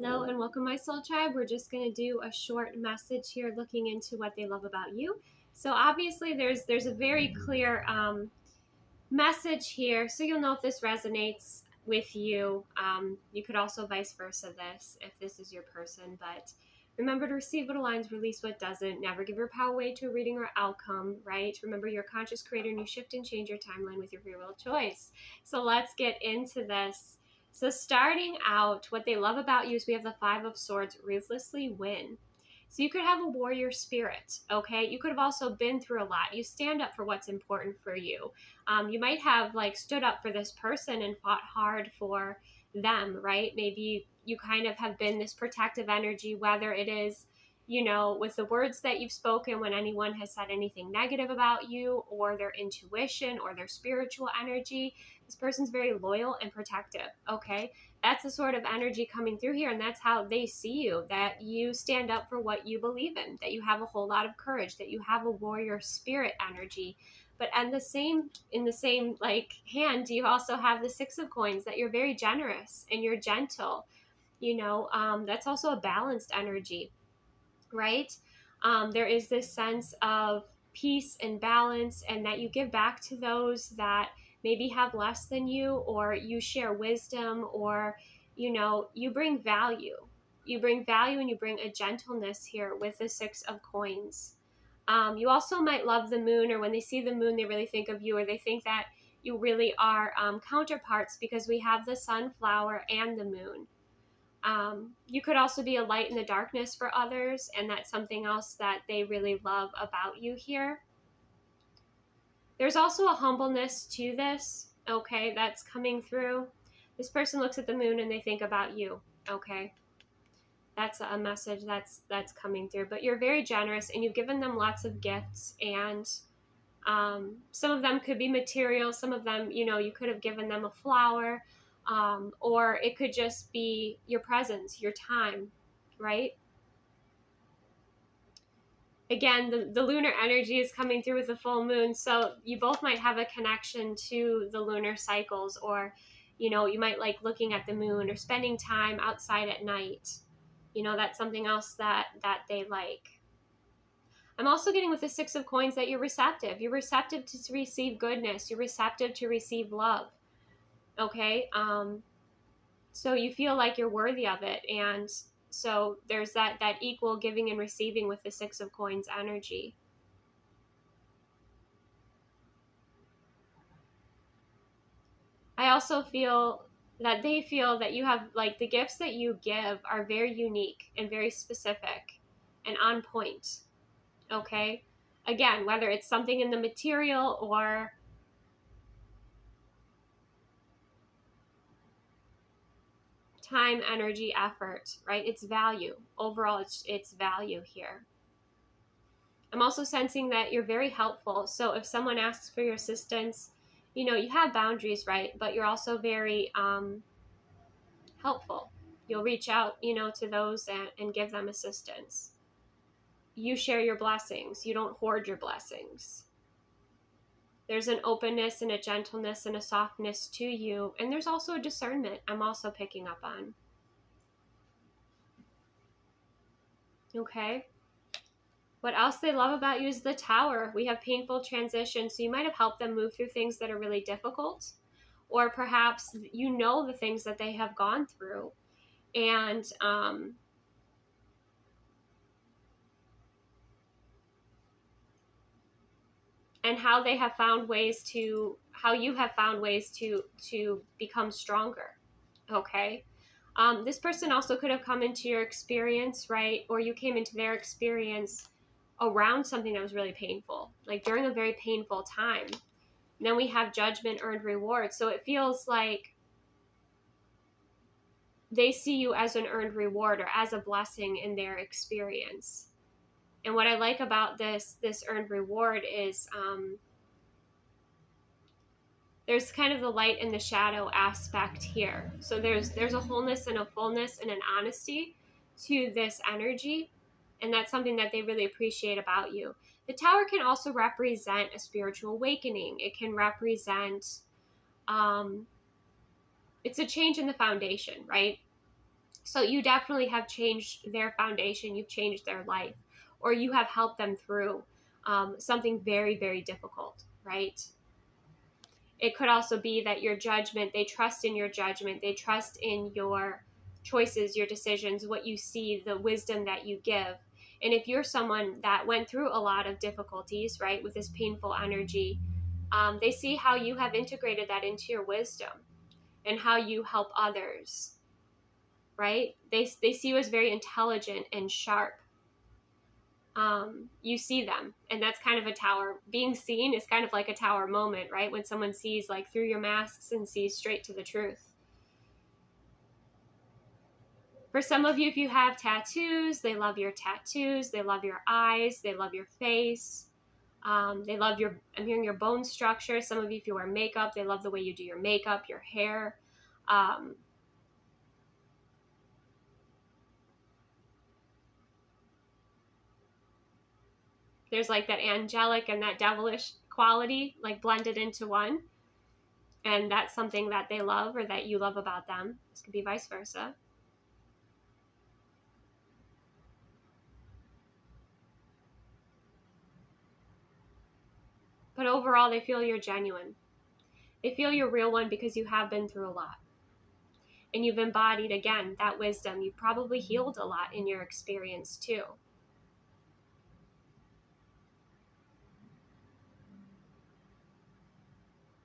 Hello and welcome, my soul tribe. We're just going to do a short message here looking into what they love about you. So obviously there's a very clear message here, so you'll know if this resonates with you. You could also vice versa this if this is your person, but remember to receive what aligns, release what doesn't. Never give your power away to a reading or outcome, right? Remember, you're a conscious creator and you shift and change your timeline with your free will choice. So let's get into this. So starting out, what they love about you is we have the Five of Swords, ruthlessly win. So you could have a warrior spirit, okay? You could have also been through a lot. You stand up for what's important for you. You might have stood up for this person and fought hard for them, right? Maybe you kind of have been this protective energy, whether it is, with the words that you've spoken when anyone has said anything negative about you, or their intuition or their spiritual energy. This person's very loyal and protective, okay? That's the sort of energy coming through here, and that's how they see you, that you stand up for what you believe in, that you have a whole lot of courage, that you have a warrior spirit energy. But in the same hand, you also have the Six of Coins, that you're very generous and you're gentle. That's also a balanced energy, right? There is this sense of peace and balance, and that you give back to those that maybe have less than you, or you share wisdom, or you bring value. You bring value and you bring a gentleness here with the Six of Coins. You also might love the moon, or when they see the moon, they really think of you, or they think that you really are counterparts, because we have the sunflower and the moon. You could also be a light in the darkness for others, and that's something else that they really love about you here. There's also a humbleness to this, okay, that's coming through. This person looks at the moon and they think about you, okay? That's a message that's coming through. But you're very generous, and you've given them lots of gifts, and some of them could be material. Some of them, you could have given them a flower, or it could just be your presence, your time, right? Again, the lunar energy is coming through with the full moon, so you both might have a connection to the lunar cycles, or you might like looking at the moon or spending time outside at night. That's something else that they like. I'm also getting with the Six of Coins that you're receptive. You're receptive to receive goodness. You're receptive to receive love. Okay? So you feel like you're worthy of it. And so there's that equal giving and receiving with the Six of Coins energy. I also feel that they feel that you have, the gifts that you give are very unique and very specific and on point. Okay? Again, whether it's something in the material or time, energy, effort, right? It's value. Overall, it's value here. I'm also sensing that you're very helpful. So if someone asks for your assistance, you have boundaries, right? But you're also very helpful. You'll reach out, to those and give them assistance. You share your blessings. You don't hoard your blessings. There's an openness and a gentleness and a softness to you. And there's also a discernment I'm also picking up on. Okay. What else they love about you is the Tower. We have painful transition. So you might have helped them move through things that are really difficult. Or perhaps the things that they have gone through. And how they have found ways to, how you have found ways to become stronger. Okay. This person also could have come into your experience, right? Or you came into their experience around something that was really painful, like during a very painful time. And then we have judgment, earned reward. So it feels like they see you as an earned reward or as a blessing in their experience. And what I like about this earned reward is there's kind of the light and the shadow aspect here. So there's a wholeness and a fullness and an honesty to this energy. And that's something that they really appreciate about you. The Tower can also represent a spiritual awakening. It can represent, it's a change in the foundation, right? So you definitely have changed their foundation, you've changed their life, or you have helped them through something very, very difficult, right? It could also be that your judgment, they trust in your judgment, they trust in your choices, your decisions, what you see, the wisdom that you give. And if you're someone that went through a lot of difficulties, right, with this painful energy, they see how you have integrated that into your wisdom and how you help others, right? They see you as very intelligent and sharp. You see them, and that's kind of a tower. Being seen is kind of like a tower moment, right? When someone sees like through your masks and sees straight to the truth. For some of you, if you have tattoos, they love your tattoos, they love your eyes, they love your face, they love your, I'm hearing your bone structure. Some of you, if you wear makeup, they love the way you do your makeup, your hair. There's like that angelic and that devilish quality like blended into one, and that's something that they love or that you love about them. This could be vice versa. But overall, they feel you're genuine. They feel you're real one because you have been through a lot. And you've embodied, again, that wisdom. You've probably healed a lot in your experience, too.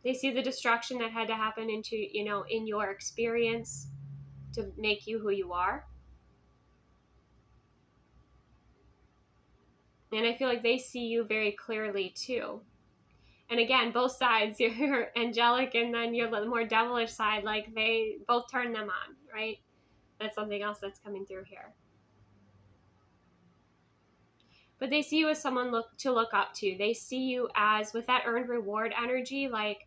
They see the destruction that had to happen into, in your experience to make you who you are. And I feel like they see you very clearly, too. And again, both sides, your angelic and then your more devilish side, like they both turn them on, right? That's something else that's coming through here. But they see you as someone to look up to. They see you as, with that earned reward energy, like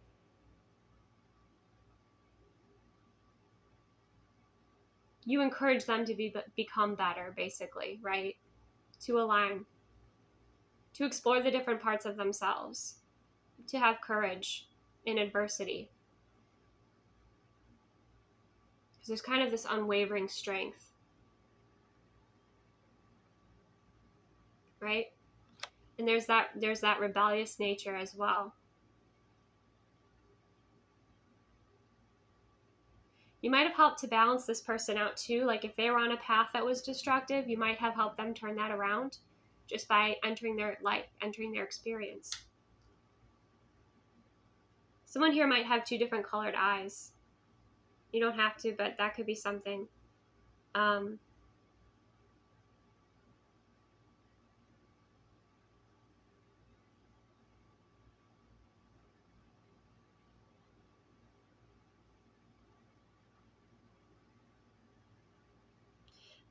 you encourage them to become better, basically, right? To align, to explore the different parts of themselves, to have courage in adversity. Because there's kind of this unwavering strength, right? And there's that rebellious nature as well. You might have helped to balance this person out too. Like if they were on a path that was destructive, you might have helped them turn that around just by entering their life, entering their experience. Someone here might have two different colored eyes. You don't have to, but that could be something.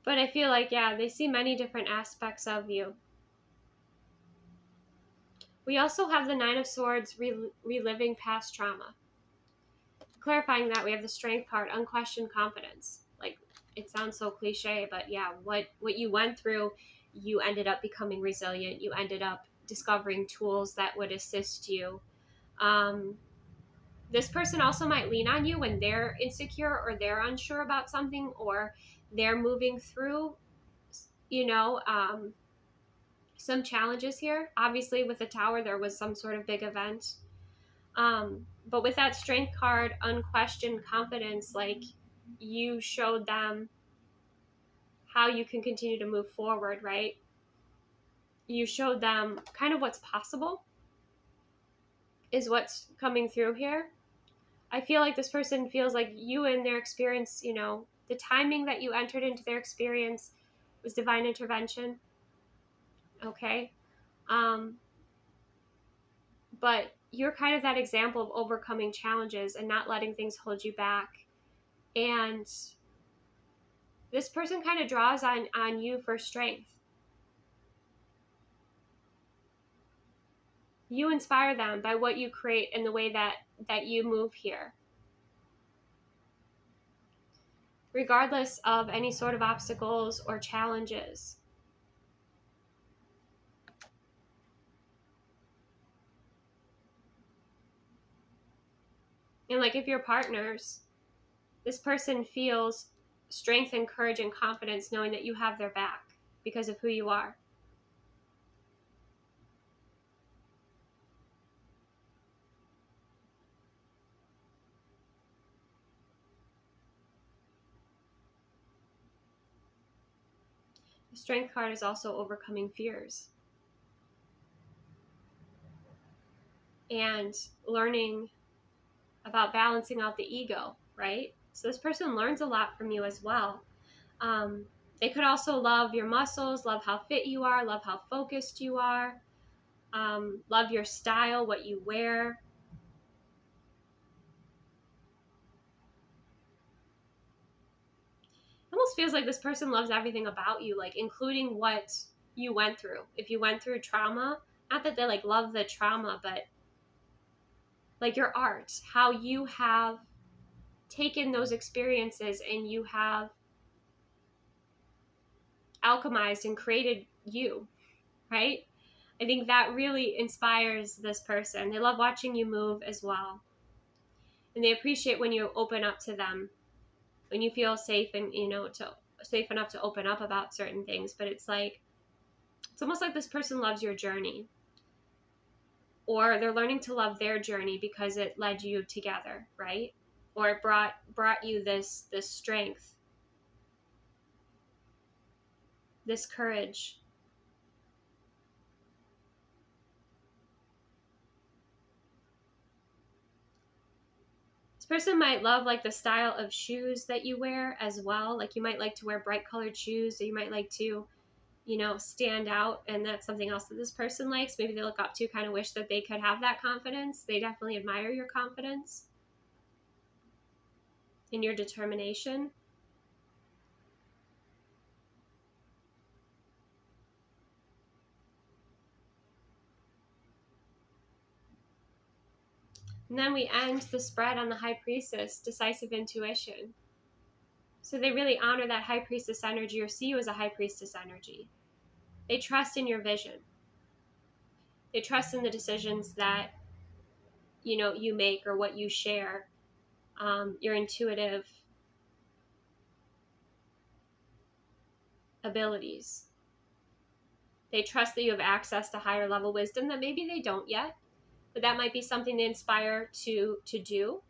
But I feel like, yeah, they see many different aspects of you. We also have the Nine of Swords, reliving past trauma. Clarifying that, we have the Strength card, unquestioned confidence. Like, it sounds so cliche, but yeah, what you went through, you ended up becoming resilient. You ended up discovering tools that would assist you. This person also might lean on you when they're insecure or they're unsure about something or they're moving through, some challenges here. Obviously, with the Tower, there was some sort of big event. But with that Strength card, unquestioned confidence, like you showed them how you can continue to move forward, right? You showed them kind of what's possible is what's coming through here. I feel like this person feels like you in their experience, the timing that you entered into their experience was divine intervention. Okay. But you're kind of that example of overcoming challenges and not letting things hold you back. And this person kind of draws on you for strength. You inspire them by what you create and the way that you move here. Regardless of any sort of obstacles or challenges. And like if you're partners, this person feels strength and courage and confidence knowing that you have their back because of who you are. The Strength card is also overcoming fears and learning about balancing out the ego, right? So this person learns a lot from you as well. They could also love your muscles, love how fit you are, love how focused you are, love your style, what you wear. It almost feels like this person loves everything about you, like including what you went through. If you went through trauma, not that they like love the trauma, but like your art, how you have taken those experiences and you have alchemized and created you, right? I think that really inspires this person. They love watching you move as well. And they appreciate when you open up to them, when you feel safe and, safe enough to open up about certain things. But it's almost like this person loves your journey, or they're learning to love their journey because it led you together, right? Or it brought you this strength, this courage. This person might love like the style of shoes that you wear as well. Like you might like to wear bright colored shoes, or you might like to, stand out. And that's something else that this person likes. Maybe they look up to, kind of wish that they could have that confidence. They definitely admire your confidence and your determination. And then we end the spread on the High Priestess, decisive intuition. So they really honor that High Priestess energy, or see you as a High Priestess energy. They trust in your vision. They trust in the decisions that, you make or what you share, your intuitive abilities. They trust that you have access to higher level wisdom that maybe they don't yet, but that might be something they inspire to do.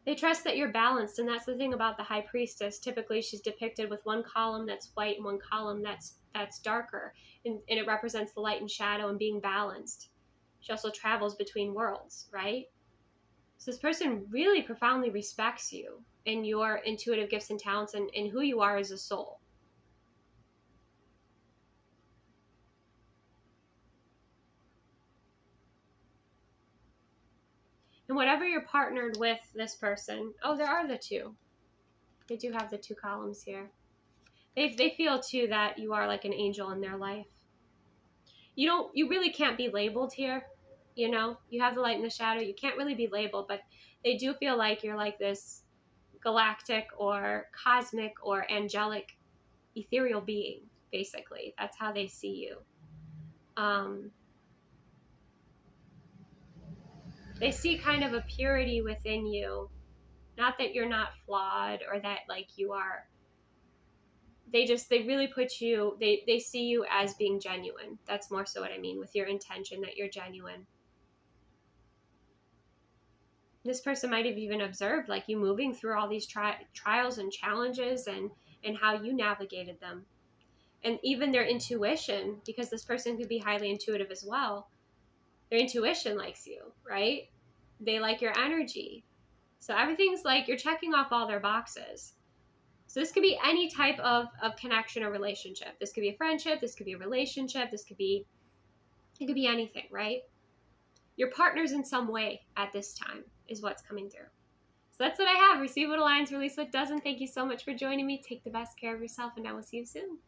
They trust that you're balanced, and that's the thing about the High Priestess. Typically, she's depicted with one column that's white and one column that's darker, and it represents the light and shadow and being balanced. She also travels between worlds, right? So this person really profoundly respects you and your intuitive gifts and talents and who you are as a soul. And whatever you're partnered with this person, there are the two. They do have the two columns here. They feel too that you are like an angel in their life. You really can't be labeled here. You have the light and the shadow. You can't really be labeled, but they do feel like you're like this galactic or cosmic or angelic ethereal being, basically. That's how they see you. They see kind of a purity within you. Not that you're not flawed or that like you are. They really put you, they see you as being genuine. That's more so what I mean with your intention, that you're genuine. This person might have even observed like you moving through all these trials and challenges and how you navigated them. And even their intuition, because this person could be highly intuitive as well. Their intuition likes you, right? They like your energy. So everything's like you're checking off all their boxes. So this could be any type of connection or relationship. This could be a friendship. This could be a relationship. It could be anything, right? Your partners in some way at this time is what's coming through. So that's what I have. Receive what aligns, release what doesn't. Thank you so much for joining me. Take the best care of yourself, and I will see you soon.